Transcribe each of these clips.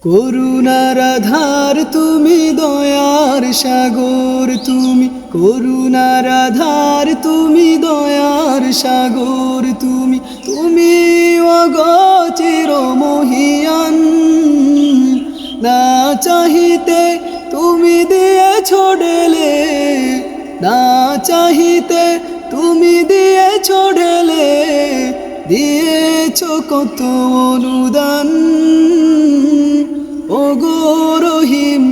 করুণার আধার তুমি, দয়ার সাগর তুমি, করুণার আধার তুমি, দয়ার সাগর তুমি, তুমি অগোচর মহিয়ান। না চাহিতে তুমি দিয়েছ ঢেলে, না চাহিতে তুমি দিয়েছ ঢেলে, দিয়েছ কত অনুদান। ওগো রহিম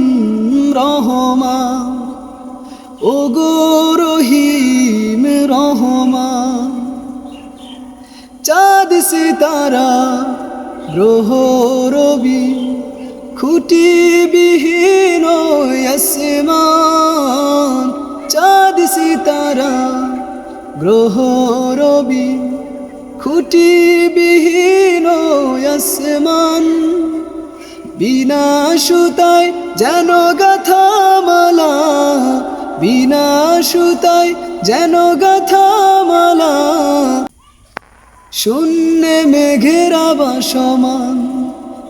রহমান, ওগো রহিম রহমান। চাঁদ সিতারা গ্রহ রবি, খুঁটি বিহীন আসমান। চাঁদ সিতারা গ্রহ রবি, খুঁটি বিহীন আসমান। বিনা সুতায় যেন গাথা মালা, বিনা সুতায় যেন গাথা মালা। শূন্যে মেঘের ভাসমান,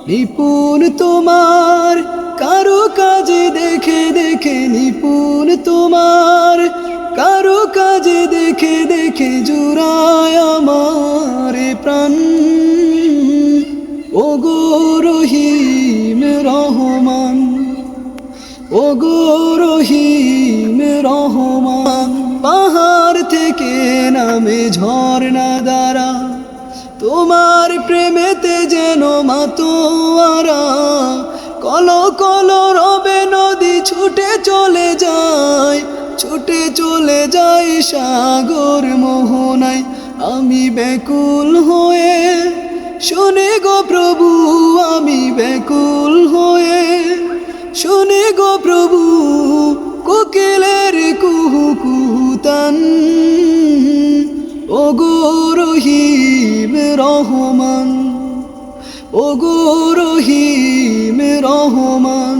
নিপুণ তোমার কারো কাজে দেখে দেখে, নিপুণ তোমার কারো কাজে দেখে দেখে, জুড়ায় আমার প্রাণ। ওগো রহিম রহমান, ওগো রহিম রহমান। পাহাড় থেকে নামে ঝর্ণা দ্বারা, তোমার প্রেমেতে যেন মাতোয়ারা। কল কল রবে নদী, ছুটে চলে যায়, ছুটে চলে যায় সাগর মোহনায়। আমি ব্যাকুল হয়ে শুনে গো প্রভু, আমি ব্যাকুল হয়ে শুনে গো প্রভু, কোকিলের কুহু কুহুতান। ওগো রহিম রহমান, ওগো রহিম রহমান।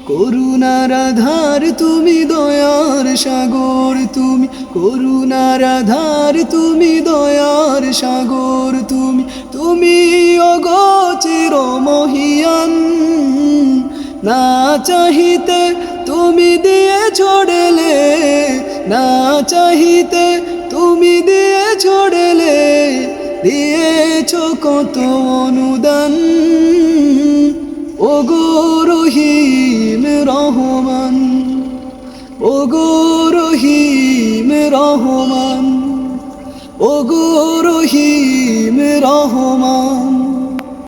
করুণার আধার তুমি, দয়ার সাগর তুমি, করুণার আধার তুমি, দয়ার সাগর তুমি, তুমি অগোচর মহিয়ান। না চাহিতে তুমি দিয়েছ ঢেলে, না চাহিতে তুমি দিয়েছ ঢেলে, দিয়েছ কত অনুদান। ওগো রহিম রহমান, ওগো রহিম রহমান, ওগো রহিম রহমান।